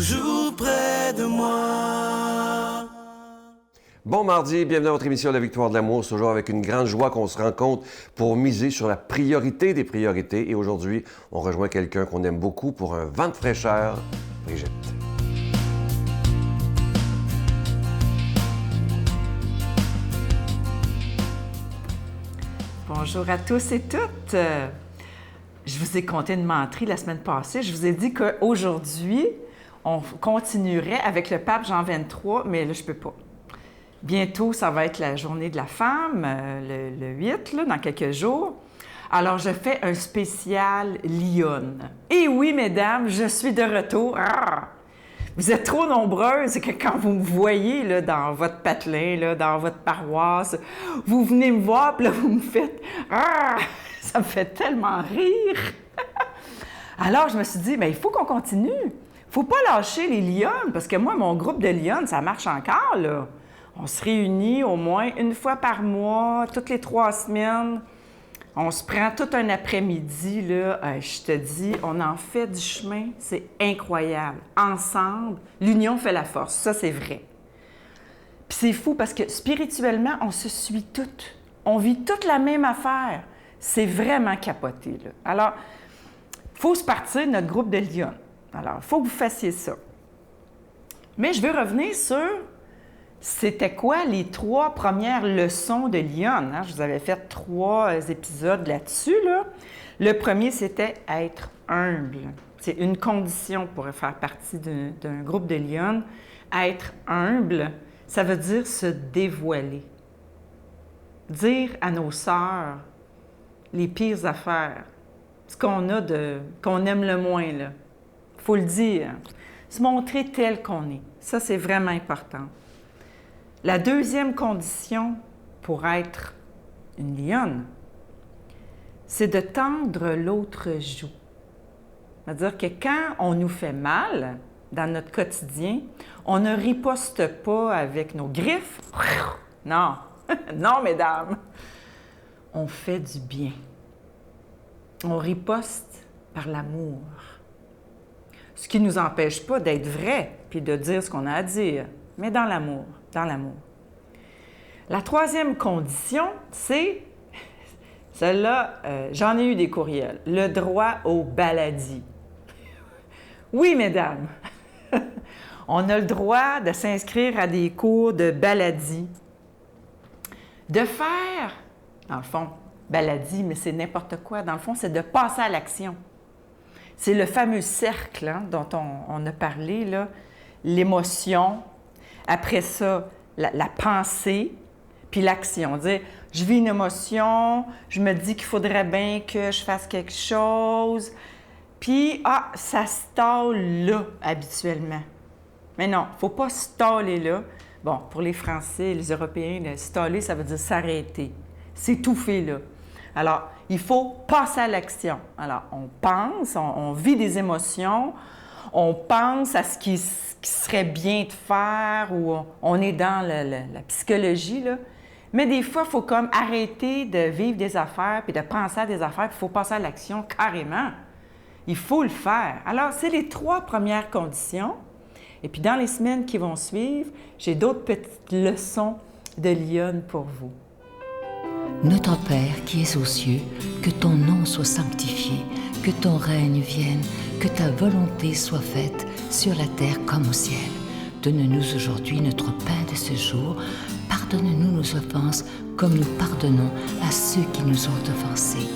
toujours près de moi. Bon mardi, bienvenue à votre émission La Victoire de l'amour. C'est toujours avec une grande joie qu'on se rencontre pour miser sur la priorité des priorités. Et aujourd'hui, on rejoint quelqu'un qu'on aime beaucoup pour un vent de fraîcheur, Brigitte. Bonjour à tous et toutes. Je vous ai conté une menterie la semaine passée. Je vous ai dit qu'aujourd'hui, on continuerait avec le pape Jean XXIII, mais là, je ne peux pas. Bientôt, ça va être la journée de la femme, le 8, là, dans quelques jours. Alors, je fais un spécial Lyon. Et oui, mesdames, je suis de retour. Ah! Vous êtes trop nombreuses que quand vous me voyez là, dans votre patelin, là, dans votre paroisse, vous venez me voir, puis là, vous me faites « Ah! » Ça me fait tellement rire! Alors, je me suis dit, bien, il faut qu'on continue. Il ne faut pas lâcher les Lyonnes, parce que moi, mon groupe de Lyonnes, ça marche encore, là. On se réunit au moins une fois par mois, toutes les 3 semaines. On se prend tout un après-midi, là. Je te dis, on en fait du chemin. C'est incroyable. Ensemble, l'union fait la force. Ça, c'est vrai. Puis c'est fou parce que spirituellement, on se suit toutes. On vit toute la même affaire. C'est vraiment capoté, là. Alors, il faut se partir de notre groupe de Lyon. Alors, il faut que vous fassiez ça. Mais je veux revenir sur... C'était quoi les 3 premières leçons de Lyon? Hein? Je vous avais fait 3 épisodes là-dessus, là. Le premier, c'était être humble. C'est une condition pour faire partie d'un groupe de Lyon. Être humble, ça veut dire se dévoiler. Dire à nos sœurs les pires affaires, ce qu'on a qu'on aime le moins, là. Il faut le dire. Se montrer tel qu'on est. Ça, c'est vraiment important. La deuxième condition pour être une lionne, c'est de tendre l'autre joue. C'est-à-dire que quand on nous fait mal dans notre quotidien, on ne riposte pas avec nos griffes. Non, non, mesdames. On fait du bien. On riposte par l'amour. Ce qui ne nous empêche pas d'être vrai puis de dire ce qu'on a à dire, mais dans l'amour. Dans l'amour. La troisième condition, c'est, celle-là, j'en ai eu des courriels, le droit au baladi. Oui, mesdames, on a le droit de s'inscrire à des cours de baladi. De faire, dans le fond, baladi, mais c'est n'importe quoi. Dans le fond, c'est de passer à l'action. C'est le fameux cercle hein, dont on a parlé, là, l'émotion. Après ça, la pensée, puis l'action. Dire, je vis une émotion, je me dis qu'il faudrait bien que je fasse quelque chose, puis, ça stalle là, habituellement. Mais non, il ne faut pas staller là. Bon, pour les Français, les Européens, staller, ça veut dire s'arrêter, s'étouffer là. Alors, il faut passer à l'action. Alors, on pense, on vit des émotions, on pense à ce qui serait bien de faire ou on est dans la psychologie, là. Mais des fois, il faut comme arrêter de vivre des affaires puis de penser à des affaires, puis il faut passer à l'action carrément. Il faut le faire. Alors, c'est les 3 premières conditions. Et puis, dans les semaines qui vont suivre, j'ai d'autres petites leçons de Lyon pour vous. Notre Père qui es aux cieux, que ton nom soit sanctifié, que ton règne vienne, que ta volonté soit faite sur la terre comme au ciel. Donne-nous aujourd'hui notre pain de ce jour. Pardonne-nous nos offenses comme nous pardonnons à ceux qui nous ont offensés.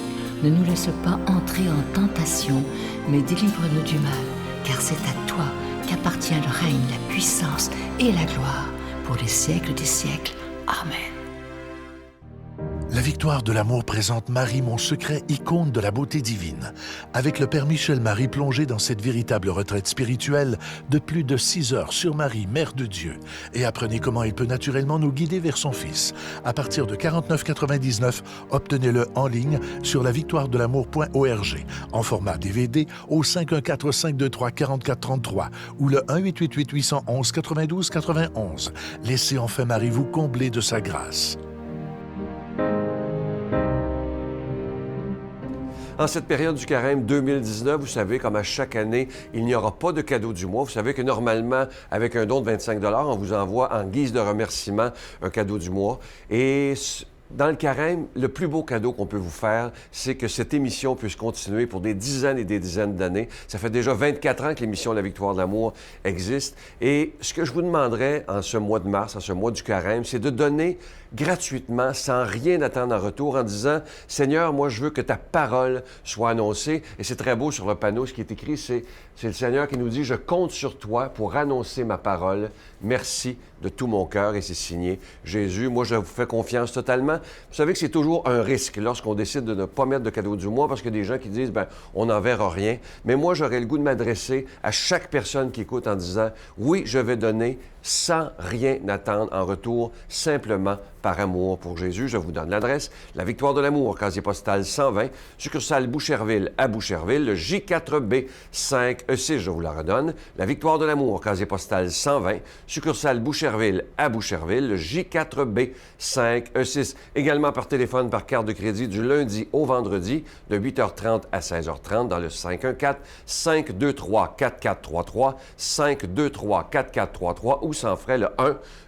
Ne nous laisse pas entrer en tentation, mais délivre-nous du mal, car c'est à toi qu'appartient le règne, la puissance et la gloire pour les siècles des siècles. Amen. La Victoire de l'amour présente Marie, mon secret, icône de la beauté divine. Avec le Père Michel Marie plongé dans cette véritable retraite spirituelle de plus de 6 heures sur Marie, Mère de Dieu. Et apprenez comment il peut naturellement nous guider vers son Fils. À partir de 49,99, obtenez-le en ligne sur lavictoiredelamour.org en format DVD au 514-523-4433 ou le 1-888-811-92-91. Laissez enfin Marie vous combler de sa grâce. En cette période du carême 2019, vous savez, comme à chaque année, il n'y aura pas de cadeau du mois. Vous savez que normalement, avec un don de 25 on vous envoie en guise de remerciement un cadeau du mois. Et dans le carême, le plus beau cadeau qu'on peut vous faire, c'est que cette émission puisse continuer pour des dizaines et des dizaines d'années. Ça fait déjà 24 ans que l'émission La Victoire de l'amour existe. Et ce que je vous demanderais en ce mois de mars, en ce mois du carême, c'est de donner gratuitement, sans rien attendre en retour, en disant « Seigneur, moi, je veux que ta parole soit annoncée. » Et c'est très beau sur le panneau, ce qui est écrit, c'est le Seigneur qui nous dit « Je compte sur toi pour annoncer ma parole. Merci de tout mon cœur. » Et c'est signé Jésus. Moi, je vous fais confiance totalement. Vous savez que c'est toujours un risque lorsqu'on décide de ne pas mettre de cadeau du mois parce qu'il y a des gens qui disent « Bien, on n'en verra rien. » Mais moi, j'aurais le goût de m'adresser à chaque personne qui écoute en disant « Oui, je vais donner sans rien attendre en retour, simplement par amour pour Jésus. » Je vous donne l'adresse. La Victoire de l'amour, casier postal 120, succursale Boucherville à Boucherville, le J4B 5E6, je vous la redonne. La Victoire de l'amour, casier postal 120, succursale Boucherville à Boucherville, le J4B 5E6. Également par téléphone, par carte de crédit du lundi au vendredi, de 8h30 à 16h30 dans le 514-523-4433, 523-4433 ou sans frais le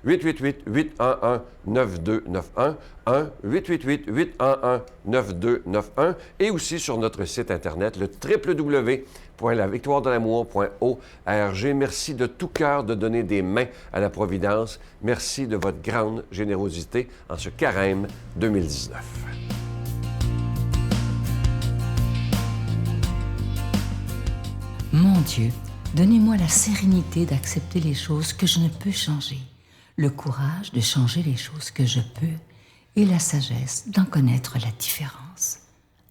1-888-811-9291, 1-888-811-9291 et aussi sur notre site Internet, le www.lavictoiredelamour.org. Merci de tout cœur de donner des mains à la Providence. Merci de votre grande générosité en ce carême 2019. Mon Dieu, donnez-moi la sérénité d'accepter les choses que je ne peux changer, le courage de changer les choses que je peux et la sagesse d'en connaître la différence.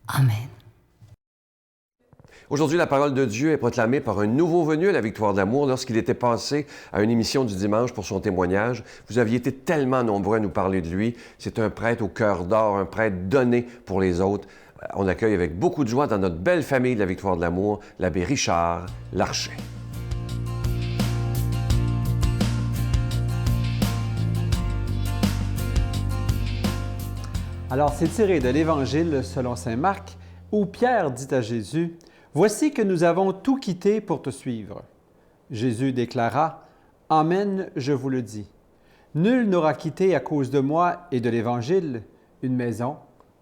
Amen. Aujourd'hui, la parole de Dieu est proclamée par un nouveau venu à la Victoire de l'amour lorsqu'il était passé à une émission du dimanche pour son témoignage. Vous aviez été tellement nombreux à nous parler de lui. C'est un prêtre au cœur d'or, un prêtre donné pour les autres. On accueille avec beaucoup de joie dans notre belle famille de la Victoire de l'amour, l'abbé Richard Larcher. Alors, c'est tiré de l'Évangile selon saint Marc, où Pierre dit à Jésus, « Voici que nous avons tout quitté pour te suivre. » Jésus déclara, « Amen, je vous le dis. Nul n'aura quitté à cause de moi et de l'Évangile une maison,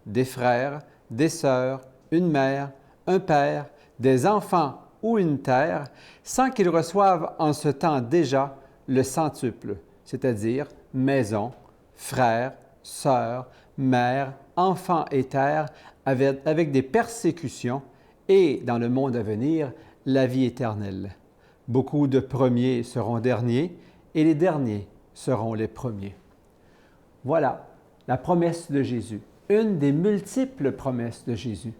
des frères, des sœurs, une mère, un père, des enfants ou une terre, sans qu'ils reçoivent en ce temps déjà le centuple, c'est-à-dire maison, frères, sœurs, mère, enfants et terre, avec des persécutions, et dans le monde à venir, la vie éternelle. Beaucoup de premiers seront derniers, et les derniers seront les premiers. » Voilà la promesse de Jésus, une des multiples promesses de Jésus.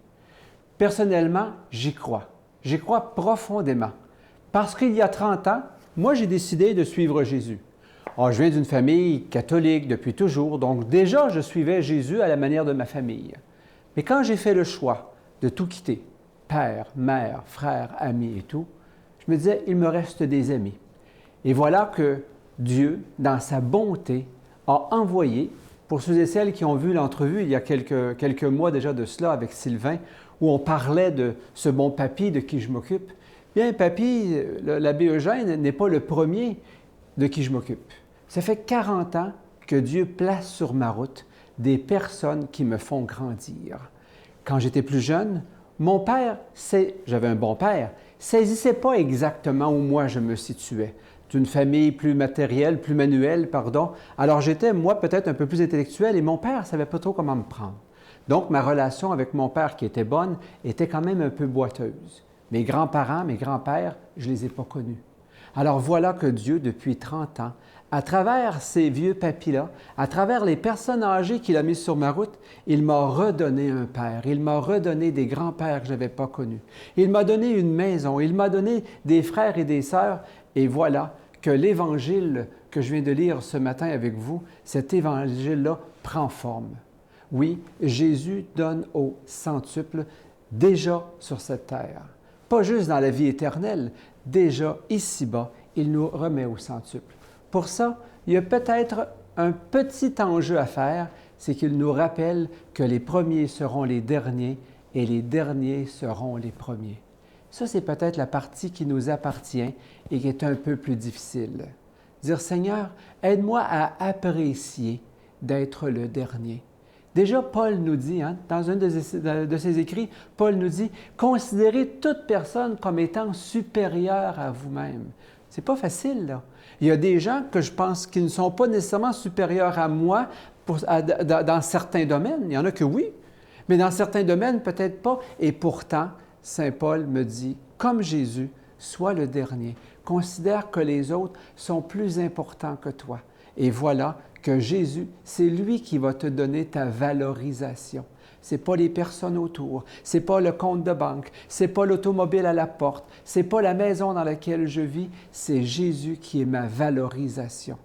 Personnellement, j'y crois. J'y crois profondément. Parce qu'il y a 30 ans, moi, j'ai décidé de suivre Jésus. Alors, je viens d'une famille catholique depuis toujours, donc déjà, je suivais Jésus à la manière de ma famille. Mais quand j'ai fait le choix de tout quitter, père, mère, frère, amis et tout, je me disais, il me reste des amis. Et voilà que Dieu, dans sa bonté, a envoyé, pour ceux et celles qui ont vu l'entrevue il y a quelques mois déjà de cela avec Sylvain, où on parlait de ce bon papy de qui je m'occupe, bien, papy, l'abbé Eugène n'est pas le premier de qui je m'occupe. Ça fait 40 ans que Dieu place sur ma route des personnes qui me font grandir. Quand j'étais plus jeune, mon père, j'avais un bon père, saisissait pas exactement où moi je me situais. D'une famille plus matérielle, plus manuelle, pardon. Alors j'étais, moi, peut-être un peu plus intellectuel et mon père ne savait pas trop comment me prendre. Donc ma relation avec mon père, qui était bonne, était quand même un peu boiteuse. Mes grands-parents, mes grands-pères, je ne les ai pas connus. Alors voilà que Dieu, depuis 30 ans, à travers ces vieux papis-là, à travers les personnes âgées qu'il a mises sur ma route, il m'a redonné un père, il m'a redonné des grands-pères que je n'avais pas connus. Il m'a donné une maison, il m'a donné des frères et des sœurs, et voilà que l'Évangile que je viens de lire ce matin avec vous, cet Évangile-là prend forme. Oui, Jésus donne au centuple déjà sur cette terre. Pas juste dans la vie éternelle, déjà ici-bas, il nous remet au centuple. Pour ça, il y a peut-être un petit enjeu à faire, c'est qu'il nous rappelle que les premiers seront les derniers et les derniers seront les premiers. Ça, c'est peut-être la partie qui nous appartient et qui est un peu plus difficile. Dire, Seigneur, aide-moi à apprécier d'être le dernier. Déjà, Paul nous dit, dans un de ses écrits, Paul nous dit, considérez toute personne comme étant supérieure à vous-même. C'est pas facile, là. Il y a des gens que je pense qui ne sont pas nécessairement supérieurs à moi dans certains domaines. Il y en a que oui, mais dans certains domaines, peut-être pas. Et pourtant, Saint Paul me dit, comme Jésus, sois le dernier. Considère que les autres sont plus importants que toi. Et voilà que Jésus, c'est lui qui va te donner ta valorisation. Ce n'est pas les personnes autour, ce n'est pas le compte de banque, ce n'est pas l'automobile à la porte, ce n'est pas la maison dans laquelle je vis, c'est Jésus qui est ma valorisation.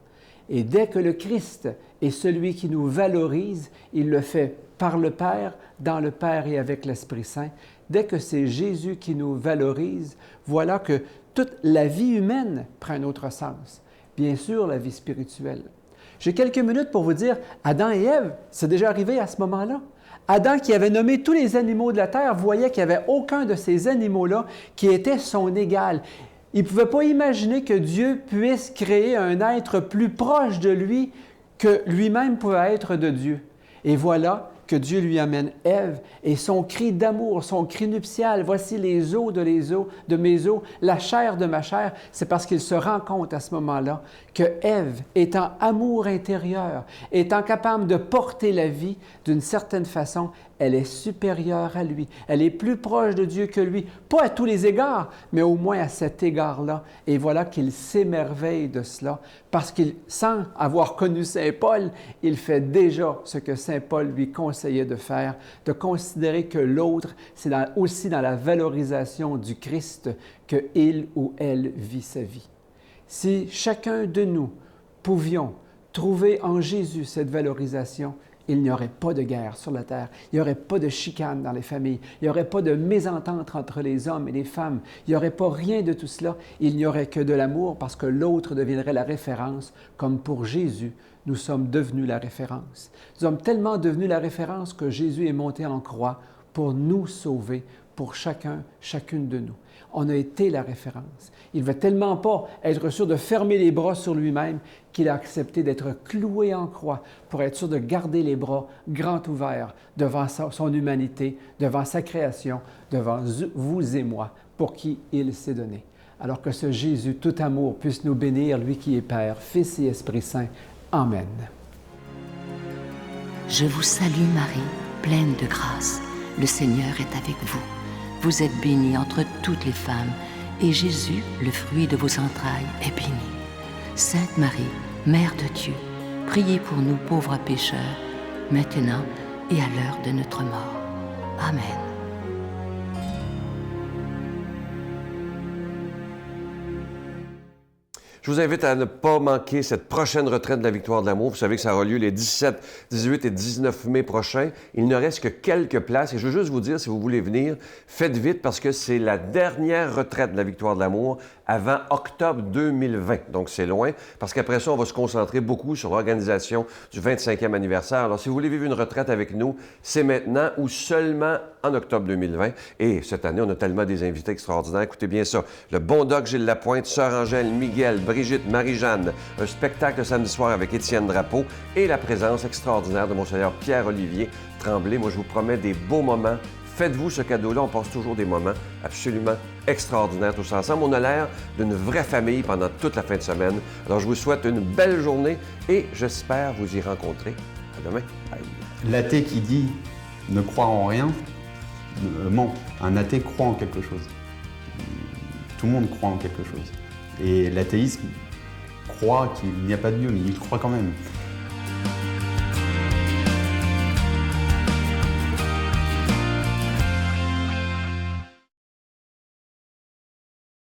Et dès que le Christ est celui qui nous valorise, il le fait par le Père, dans le Père et avec l'Esprit Saint. Dès que c'est Jésus qui nous valorise, voilà que toute la vie humaine prend un autre sens. Bien sûr, la vie spirituelle. J'ai quelques minutes pour vous dire, Adam et Ève, c'est déjà arrivé à ce moment-là. Adam, qui avait nommé tous les animaux de la terre, voyait qu'il n'y avait aucun de ces animaux-là qui était son égal. Il ne pouvait pas imaginer que Dieu puisse créer un être plus proche de lui que lui-même pouvait être de Dieu. Et voilà que Dieu lui amène Ève et son cri d'amour, son cri nuptial, voici les os de mes os, la chair de ma chair, c'est parce qu'il se rend compte à ce moment-là que Ève, étant amour intérieur, étant capable de porter la vie d'une certaine façon, elle est supérieure à lui. Elle est plus proche de Dieu que lui, pas à tous les égards, mais au moins à cet égard-là. Et voilà qu'il s'émerveille de cela, parce qu'il, sans avoir connu Saint Paul, il fait déjà ce que Saint Paul lui conseillait de faire, de considérer que l'autre, c'est aussi dans la valorisation du Christ qu'il ou elle vit sa vie. Si chacun de nous pouvions trouver en Jésus cette valorisation, il n'y aurait pas de guerre sur la terre, il n'y aurait pas de chicane dans les familles, il n'y aurait pas de mésentente entre les hommes et les femmes, il n'y aurait pas rien de tout cela, il n'y aurait que de l'amour parce que l'autre deviendrait la référence, comme pour Jésus, nous sommes devenus la référence. Nous sommes tellement devenus la référence que Jésus est monté en croix pour nous sauver, pour chacune de nous. On a été la référence. Il ne veut tellement pas être sûr de fermer les bras sur lui-même qu'il a accepté d'être cloué en croix pour être sûr de garder les bras grands ouverts devant son humanité, devant sa création, devant vous et moi, pour qui il s'est donné. Alors que ce Jésus, tout amour, puisse nous bénir, lui qui est Père, Fils et Esprit Saint. Amen. Je vous salue Marie, pleine de grâce. Le Seigneur est avec vous. Vous êtes bénie entre toutes les femmes, et Jésus, le fruit de vos entrailles, est béni. Sainte Marie, Mère de Dieu, priez pour nous pauvres pécheurs, maintenant et à l'heure de notre mort. Amen. Je vous invite à ne pas manquer cette prochaine retraite de la Victoire de l'amour. Vous savez que ça aura lieu les 17, 18 et 19 mai prochains. Il ne reste que quelques places. Et je veux juste vous dire, si vous voulez venir, faites vite parce que c'est la dernière retraite de la Victoire de l'amour avant octobre 2020. Donc, c'est loin parce qu'après ça, on va se concentrer beaucoup sur l'organisation du 25e anniversaire. Alors, si vous voulez vivre une retraite avec nous, c'est maintenant ou seulement en octobre 2020. Et cette année, on a tellement des invités extraordinaires. Écoutez bien ça. Le bon doc Gilles Lapointe, Sœur Angèle, Miguel, Brigitte, Marie-Jeanne, un spectacle samedi soir avec Étienne Drapeau et la présence extraordinaire de Monseigneur Pierre-Olivier Tremblay. Moi, je vous promets des beaux moments. Faites-vous ce cadeau-là. On passe toujours des moments absolument extraordinaires tous ensemble. On a l'air d'une vraie famille pendant toute la fin de semaine. Alors, je vous souhaite une belle journée et j'espère vous y rencontrer. À demain. Bye. L'athée qui dit « ne croire en rien » ment. Un athée croit en quelque chose. Tout le monde croit en quelque chose. Et l'athéisme croit qu'il n'y a pas de Dieu, mais il croit quand même.